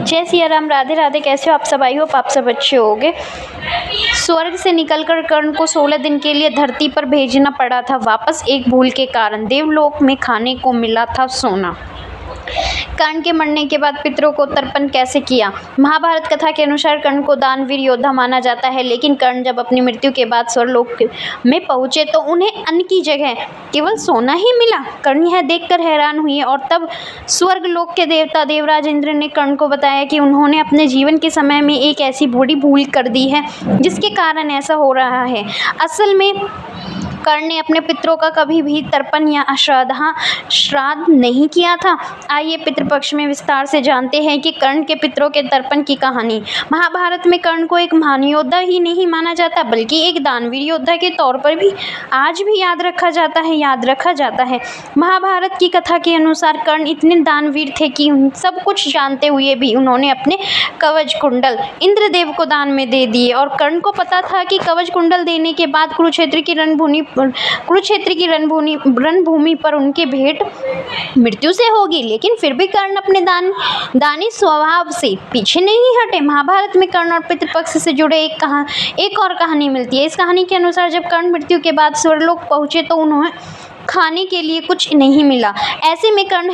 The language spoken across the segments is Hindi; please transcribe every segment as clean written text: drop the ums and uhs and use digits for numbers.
जय सिया राम, राधे राधे। कैसे हो आप सब? आई होप आप सब अच्छे होंगे। स्वर्ग से निकलकर कर्ण को 16 दिन के लिए धरती पर भेजना पड़ा था वापस। एक भूल के कारण देवलोक में खाने को मिला था सोना। कर्ण के मरने के बाद पितरों को तर्पण कैसे किया? महाभारत कथा के अनुसार कर्ण को दानवीर योद्धा माना जाता है, लेकिन कर्ण जब अपनी मृत्यु के बाद स्वर्गलोक में पहुंचे तो उन्हें अन्न की जगह केवल सोना ही मिला। कर्ण यह देखकर हैरान हुए और तब स्वर्गलोक के देवता देवराज इंद्र ने कर्ण को बताया कि उन्होंने अपने जीवन के समय में एक ऐसी बड़ी भूल कर दी है जिसके कारण ऐसा हो रहा है। असल में कर्ण ने अपने पितरों का कभी भी तर्पण या श्राद्ध नहीं किया था। आइए पितृपक्ष में विस्तार से जानते हैं कि कर्ण के पितरों के तर्पण की कहानी। महाभारत में कर्ण को एक महान योद्धा ही नहीं माना जाता, बल्कि एक दानवीर योद्धा के तौर पर भी आज भी याद रखा जाता है। महाभारत की कथा के अनुसार कर्ण इतने दानवीर थे कि सब कुछ जानते हुए भी उन्होंने अपने कवच कुंडल इंद्रदेव को दान में दे दिए। और कर्ण को पता था कि कवच कुंडल देने के बाद कुरुक्षेत्र की रणभूमि पर उनके भेंट मृत्यु से होगी, लेकिन फिर भी कर्ण अपने दानी स्वभाव से पीछे नहीं हटे। महाभारत में कर्ण और पितृपक्ष से जुड़े एक और कहानी मिलती है। इस कहानी के अनुसार जब कर्ण मृत्यु के बाद स्वर्गलोक पहुंचे तो उन्हें खाने के लिए कुछ नहीं मिला। ऐसे में कर्ण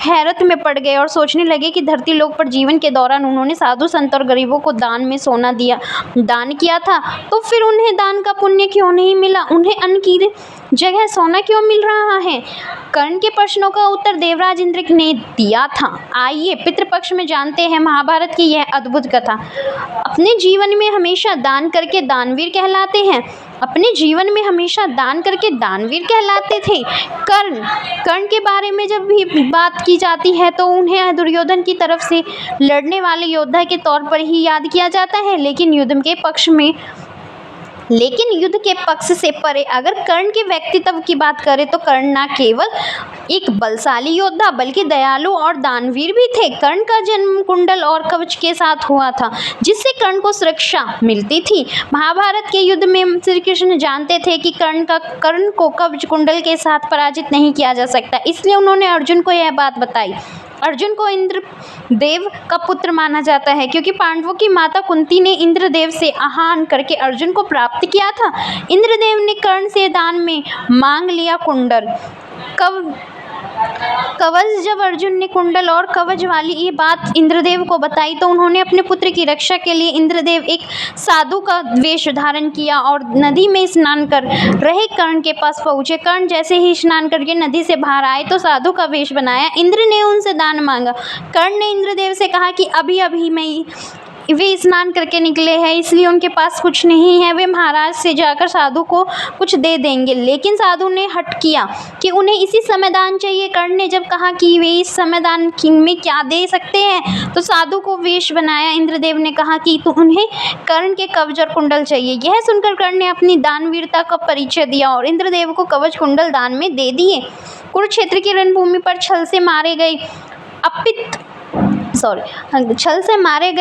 हैरत में पड़ गए और सोचने लगे कि धरती लोक पर जीवन के दौरान उन्होंने साधु संत और गरीबों को दान में सोना दान किया था, तो फिर उन्हें दान का पुण्य क्यों नहीं मिला? उन्हें अन्न की जगह सोना क्यों मिल रहा है? कर्ण के प्रश्नों का उत्तर देवराज इंद्र ने दिया था। आइए पितृपक्ष में जानते हैं महाभारत की यह अद्भुत कथा। अपने जीवन में हमेशा दान करके दानवीर कहलाते थे। कर्ण के बारे में जब भी बात की जाती है तो उन्हें दुर्योधन की तरफ से लड़ने वाले योद्धा के तौर पर ही याद किया जाता है, लेकिन युद्ध के पक्ष से परे अगर कर्ण के व्यक्तित्व की बात करें तो कर्ण न केवल एक बलशाली योद्धा बल्कि दयालु और दानवीर भी थे। कर्ण का जन्म कुंडल और कवच के साथ हुआ था, जिससे कर्ण को सुरक्षा मिलती थी। महाभारत के युद्ध में श्री कृष्ण जानते थे कि कर्ण को कवच कुंडल के साथ पराजित नहीं किया जा सकता, इसलिए उन्होंने अर्जुन को यह बात बताई। अर्जुन को इंद्रदेव का पुत्र माना जाता है क्योंकि पांडवों की माता कुंती ने इंद्रदेव से आह्वान करके अर्जुन को प्राप्त किया था। इंद्रदेव ने कर्ण से दान में मांग लिया कुंडल कवच। जब अर्जुन ने कुंडल और कवच वाली ये बात इंद्रदेव को बताई तो उन्होंने अपने पुत्र की रक्षा के लिए इंद्रदेव एक साधु का वेश धारण किया और नदी में स्नान कर रहे कर्ण के पास पहुंचे। कर्ण जैसे ही स्नान करके नदी से बाहर आए तो साधु का वेश बनाया इंद्र ने उनसे दान मांगा। कर्ण ने इंद्रदेव से कहा कि अभी वे स्नान करके निकले हैं, इसलिए उनके पास कुछ नहीं है, वे महाराज से जाकर साधु को कुछ दे देंगे। लेकिन साधु ने हट किया कि उन्हें इसी समय दान चाहिए। कर्ण ने जब कहा कि वे इस समय दान में क्या दे सकते हैं तो साधु को वेश बनाया। इंद्रदेव ने कहा कि तो उन्हें कर्ण के कवच और कुंडल चाहिए। यह सुनकर कर्ण ने अपनी दानवीरता का परिचय दिया और इंद्रदेव को कवच कुंडल दान में दे दिए। कुरुक्षेत्र की रणभूमि पर छल से मारे गए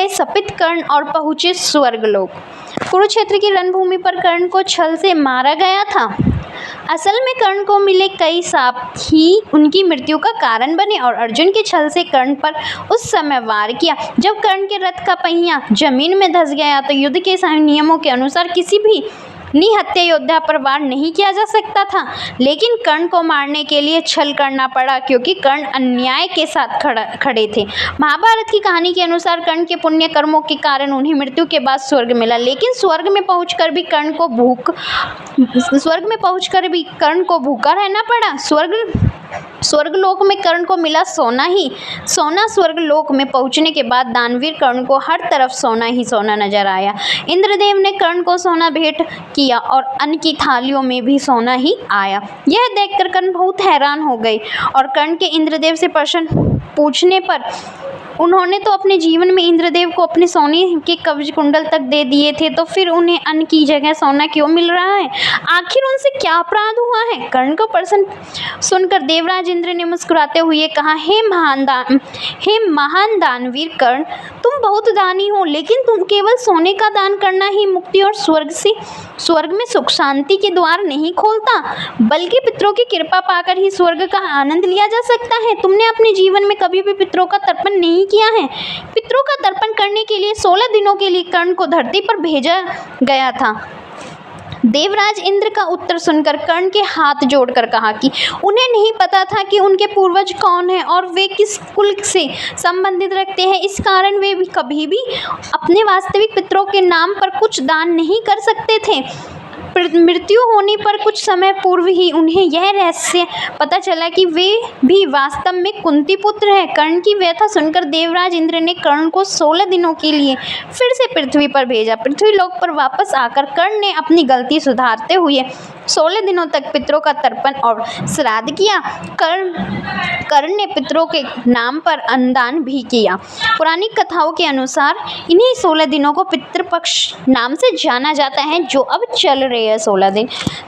सपित कर्ण और पहुंचे स्वर्गलोक। कुरुक्षेत्र की रणभूमि पर कर्ण को छल से मारा गया था। असल में कर्ण को मिले कई शाप ही उनकी मृत्यु का कारण बने और अर्जुन के छल से कर्ण पर उस समय वार किया। जब कर्ण के रथ का पहिया जमीन में धंस गया तो युद्ध के नियमों के अनुसार किसी भी निहत्थे योद्धा पर वार नहीं किया जा सकता था, लेकिन कर्ण को मारने के लिए छल करना पड़ा क्योंकि कर्ण अन्याय के साथ खड़े थे। महाभारत की कहानी के अनुसार कर्ण के पुण्य कर्मों के कारण उन्हें मृत्यु के बाद स्वर्ग मिला, लेकिन स्वर्ग में पहुंचकर भी कर्ण को भूखा रहना पड़ा। स्वर्गलोक में कर्ण को मिला सोना। स्वर्गलोक में पहुंचने के बाद दानवीर कर्ण को हर तरफ सोना ही सोना नजर आया। इंद्रदेव ने कर्ण को सोना भेंट किया और अन्न की थालियों में भी सोना ही आया। यह देखकर कर्ण बहुत हैरान हो गए और कर्ण के इंद्रदेव से प्रश्न पूछने पर उन्होंने तो अपने जीवन में इंद्रदेव को अपने सोने के कवच कुंडल तक दे दिए थे, तो फिर उन्हें अन्न की जगह सोना क्यों मिल रहा है? आखिर उनसे क्या अपराध हुआ है? कर्ण को प्रश्न सुनकर देवराज इंद्र ने मुस्कुराते हुए कहा, हे महान दानवीर कर्ण, तुम बहुत दानी हो, लेकिन तुम केवल सोने का दान करना ही मुक्ति और स्वर्ग में सुख शांति के द्वार नहीं खोलता, बल्कि पितरों की कृपा पाकर ही स्वर्ग का आनंद लिया जा सकता है। तुमने अपने जीवन में कभी भी पितरों का तर्पण नहीं किया है। पितरों का तर्पण करने के लिए 16 दिनों के लिए कर्ण को धरती पर भेजा गया था। देवराज इंद्र का उत्तर सुनकर कर्ण के हाथ जोड़कर कहा कि उन्हें नहीं पता था कि उनके पूर्वज कौन हैं और वे किस कुल से संबंधित रखते हैं। इस कारण वे भी कभी भी अपने वास्तविक पितरों के नाम पर कुछ दान नहीं कर सकते थे। मृत्यु होने पर कुछ समय पूर्व ही उन्हें यह रहस्य पता चला कि वे भी वास्तव में कुंती पुत्र हैं। कर्ण की व्यथा सुनकर देवराज इंद्र ने कर्ण को 16 दिनों के लिए फिर से पृथ्वी पर भेजा। पृथ्वीलोक पर वापस आकर कर्ण ने अपनी गलती सुधारते हुए 16 दिनों तक पितरों का तर्पण और श्राद्ध किया। कर्ण ने पितरों के नाम पर अन्नदान भी किया। पौराणिक कथाओं के अनुसार इन्हीं 16 दिनों को पितृपक्ष नाम से जाना जाता है, जो अब चल रहे हैं 16 दिन।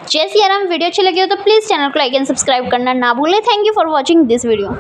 जैसे यार हम वीडियो अच्छी लगी हो तो प्लीज़ चैनल को लाइक एंड सब्सक्राइब करना ना भूलें। Thank you for watching this video.